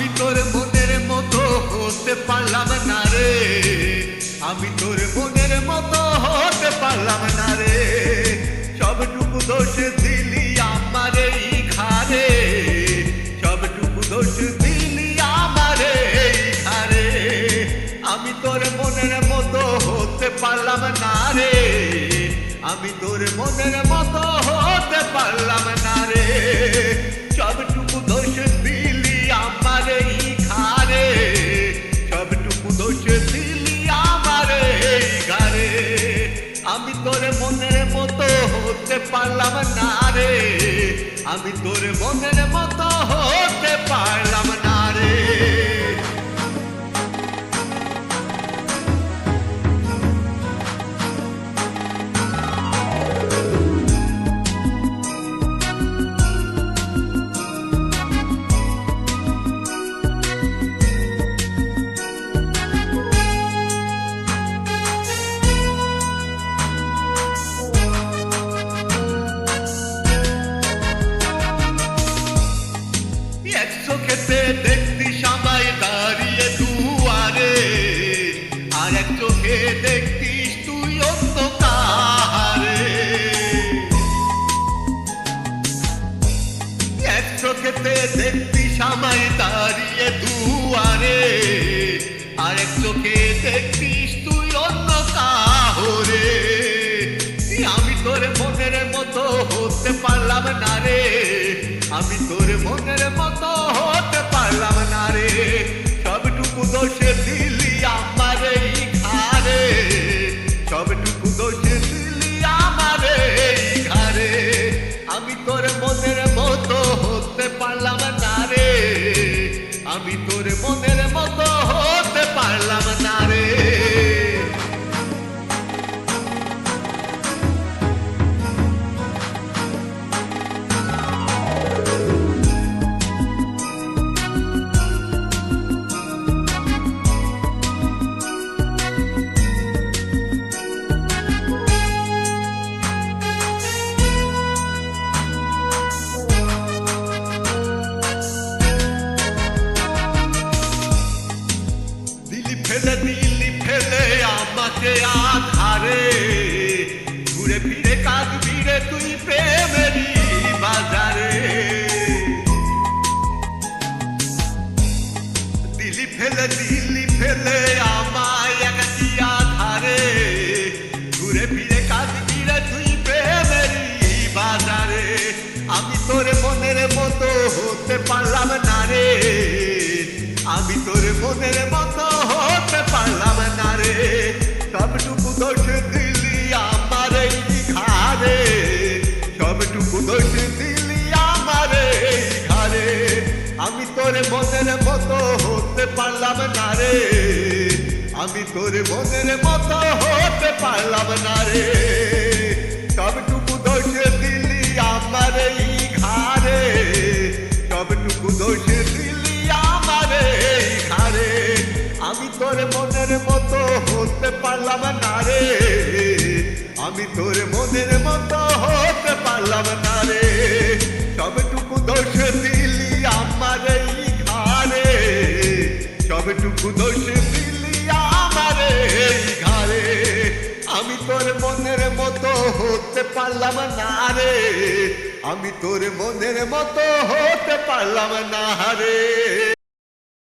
আমি তোর মনের মতো হতে পারলাম না রে, আমি তোর মনের মতো হতে পারলাম না রে। সবটুকু দোষ দিলি আমার এই ঘাড়ে, সবটুকু দোষ দিলি আমার এই ঘাড়ে। আমি তোর মনের মতো হতে পারলাম না রে, আমি তোর মনের মতো হতে পারলাম না রে। সবটুকু দোষ দিলি আমার এই ঘাড়ে, সবটুকু দোষ দিলি আমার এই ঘাড়ে। আমি তোর মনের মতো হতে পারলাম না রে, আমি তোর মনের মতো হতে পারলাম না রে। এক চোখেতে দেখতিস আমায় দাঁড়িয়ে দুয়ারে, আর এক চোখে দেখতিস তুই অন্য কাহারে। এক চোখেতে দেখতিস আমায় দাঁড়িয়ে দুয়ারে, আর এক চোখে দেখতিস তুই অন্য কাহরে। আমি তোর মনের মতো হতে পারলাম না রে, আমি তোর মনের মতো হতে পারলাম না রে। সবটুকু দোষ দিলি আমার এই ঘাড়ে, সবটুকু দোষ দিলি আমার এই ঘাড়ে। আমি তোর মনের মতো হতে পারলাম না রে, আমি তোর মনের মতো হতে পারলাম না রে। দিলি ফেলে আমাকে আধারে, ঘুরে ফিরে কাঁদবি রে তুই প্রেমেরই বাজারে। দিলি ফেলে আমায় একাকি আধারে, ঘুরে ফিরে কাঁদবি রে তুই প্রেমেরই বাজারে। আমি তোর মনের মতো হতে পারলাম না রে, আমি তোর মনের মতো হতে পারলাম না রে। সবটুকু দোষ দিলি আমার এই ঘাড়ে, সবটুকু দোষ দিলি আমার এই ঘাড়ে। আমি তোর মনের মতো হতে পারলাম না রে, আমি তোর মনের মতো হতে পারলাম না রে। সবটুকু দোষ দিলি আমার এই ঘাড়ে, সবটুকু দোষ দিলি আমার এই ঘাড়ে। আমি তোর মনের মতো হতে পারলাম না রে, আমি তোর মনের মতো হতে পারলাম না রে। সবটুকু দোষ দিলি আমার এই ঘাড়ে, সবটুকু দোষ দিলি আমার এই ঘাড়ে। আমি তোর মনের মতো হতে পারলাম না রে, আমি তোর মনের মতো হতে পারলাম না রে।